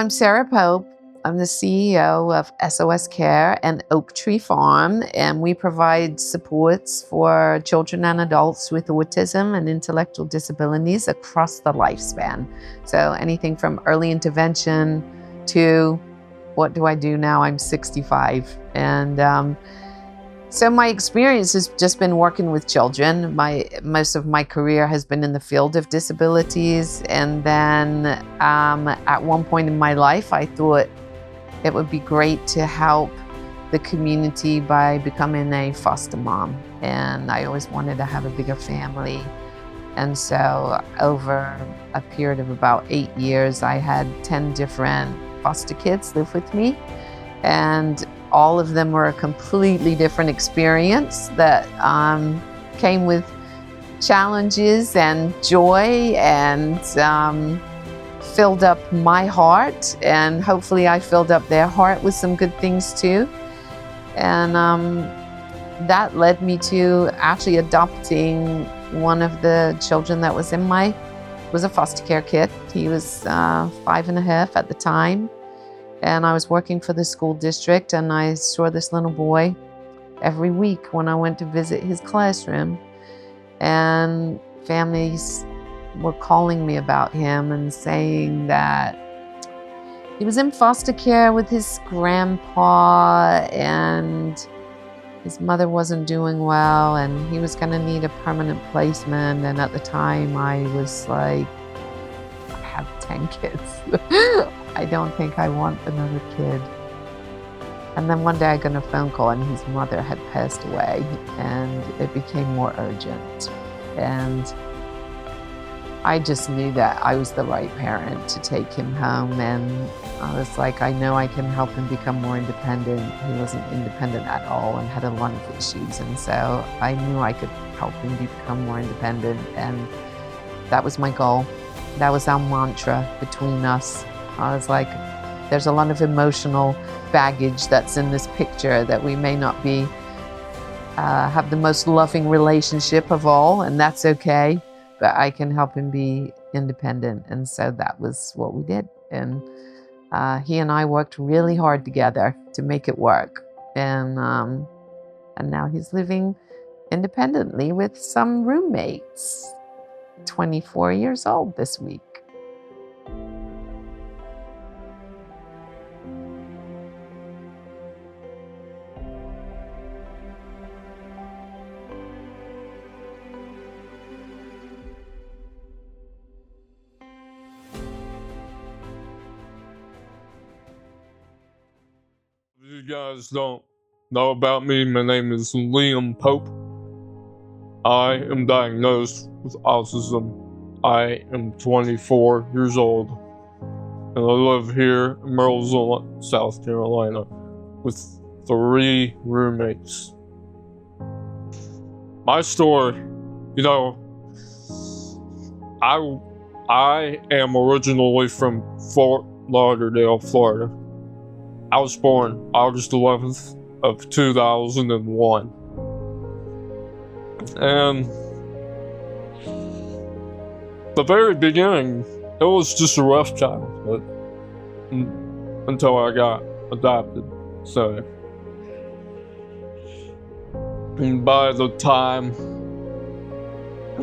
I'm Sarah Pope. I'm the CEO of SOS Care and Oak Tree Farm, and we provide supports for children and adults with autism and intellectual disabilities across the lifespan. So anything from early intervention to what do I do now? I'm 65. And so my experience has just been working with children. Most of my career has been in the field of disabilities. And then at one point in my life, I thought it would be great to help the community by becoming a foster mom. And I always wanted to have a bigger family. And so over a period of about 8 years, I had 10 different foster kids live with me. And all of them were a completely different experience that came with challenges and joy and filled up my heart. And hopefully I filled up their heart with some good things too. And that led me to actually adopting one of the children that was was a foster care kid. He was 5.5 at the time. And I was working for the school district, and I saw this little boy every week when I went to visit his classroom. And families were calling me about him and saying that he was in foster care with his grandpa and his mother wasn't doing well and he was going to need a permanent placement. And at the time I was like, I have 10 kids. I don't think I want another kid. And then one day I got a phone call and his mother had passed away and it became more urgent. And I just knew that I was the right parent to take him home. And I was like, I know I can help him become more independent. He wasn't independent at all and had a lot of issues. And so I knew I could help him become more independent. And that was my goal. That was our mantra between us. I was like, there's a lot of emotional baggage that's in this picture that we may not be, have the most loving relationship of all, and that's okay, but I can help him be independent. And so that was what we did. And he and I worked really hard together to make it work. And now he's living independently with some roommates, 24 years old this week. If you guys don't know about me, my name is Liem Pope. I am diagnosed with autism. I am 24 years old, and I live here in Myrtle, South Carolina, with 3 roommates. My story, I am originally from Fort Lauderdale, Florida. I was born August 11th of 2001. And the very beginning, it was just a rough childhood until I got adopted. So, and by the time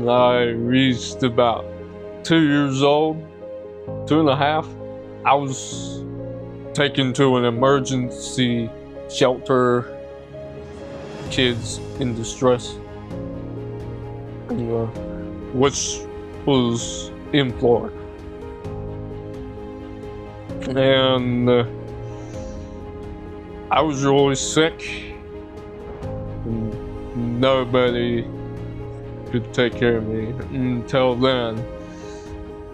I reached about 2 years old, 2.5, I was taken to an emergency shelter, kids in distress, which was in Florida. And I was really sick. And nobody could take care of me. Until then,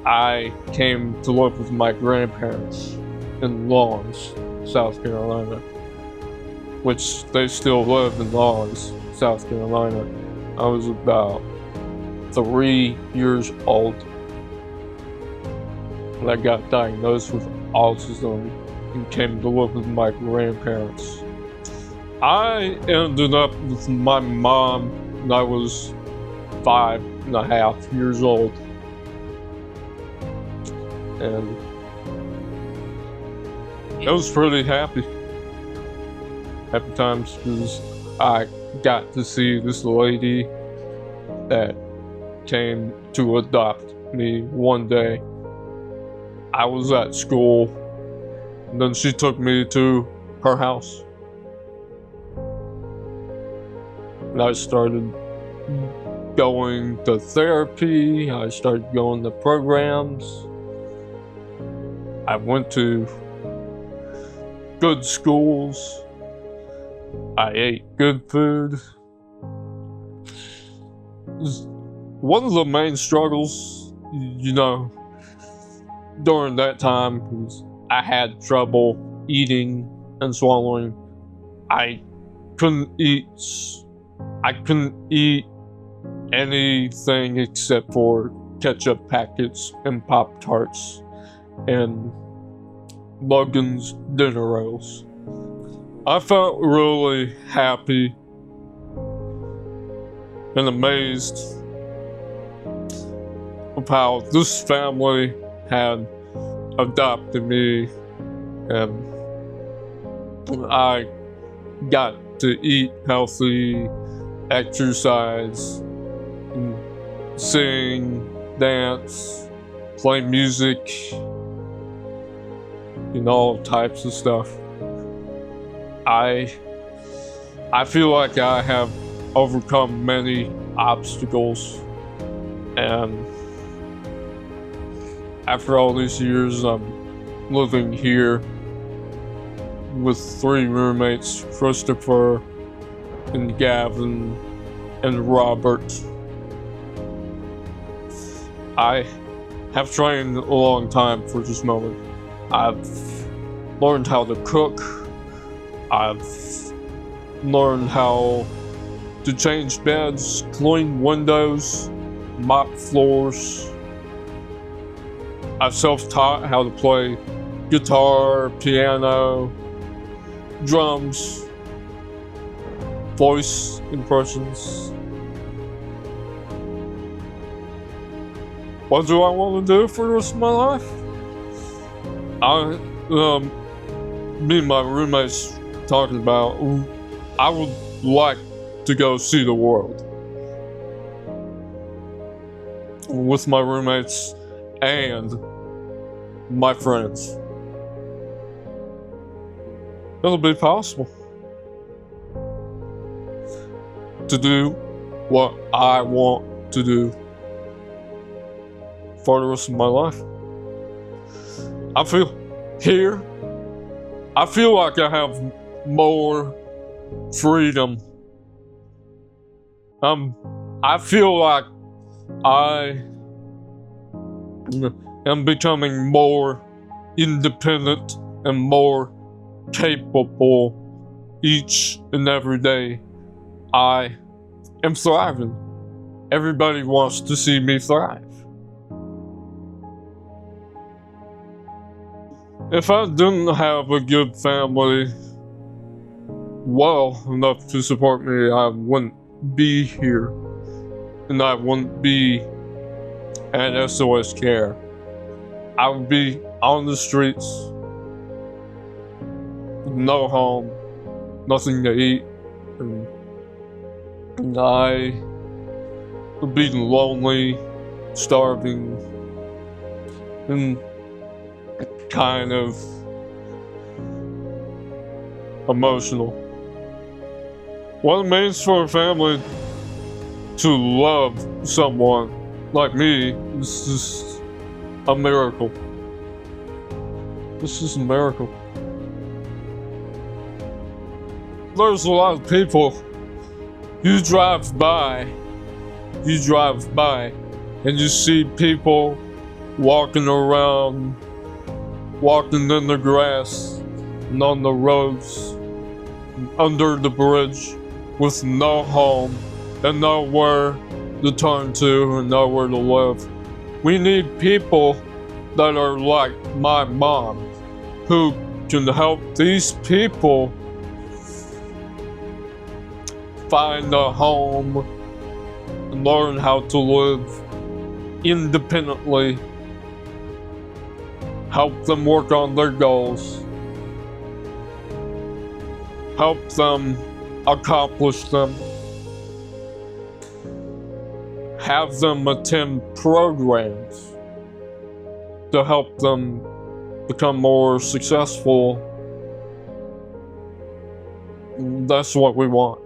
I came to live with my grandparents in Lawrence, South Carolina, which they still live in Lawrence, South Carolina. I was about 3 years old when I got diagnosed with autism and came to live with my grandparents. I ended up with my mom when I was 5.5 years old. And it was pretty happy times, because I got to see this lady that came to adopt me one day. I was at school, and then she took me to her house. And I started going to therapy, I started going to programs. I went to good schools. I ate good food. One of the main struggles, during that time was I had trouble eating and swallowing. I couldn't eat anything except for ketchup packets and Pop-Tarts and Logan's dinner rolls. I felt really happy and amazed of how this family had adopted me, and I got to eat healthy, exercise, sing, dance, play music, all types of stuff. I feel like I have overcome many obstacles, and after all these years, I'm living here with 3 roommates, Christopher and Gavin and Robert. I have trained a long time for this moment. I've learned how to cook. I've learned how to change beds, clean windows, mop floors. I've self-taught how to play guitar, piano, drums, voice impressions. What do I want to do for the rest of my life? Me and my roommates talking about, I would like to go see the world with my roommates and my friends. It'll be possible to do what I want to do for the rest of my life. I feel here, I feel like I have more freedom. I feel like I am becoming more independent and more capable each and every day. I am thriving. Everybody wants to see me thrive. If I didn't have a good family well enough to support me, I wouldn't be here, and I wouldn't be at SOS Care. I would be on the streets with no home, nothing to eat, and I would be lonely, starving, and kind of emotional. What it means for a family to love someone like me is just a miracle. This is a miracle. There's a lot of people, you drive by and you see people walking around, walking in the grass and on the roads, under the bridge, with no home and nowhere to turn to and nowhere to live. We need people that are like my mom, who can help these people find a home and learn how to live independently, help them work on their goals, help them accomplish them, have them attend programs to help them become more successful. That's what we want.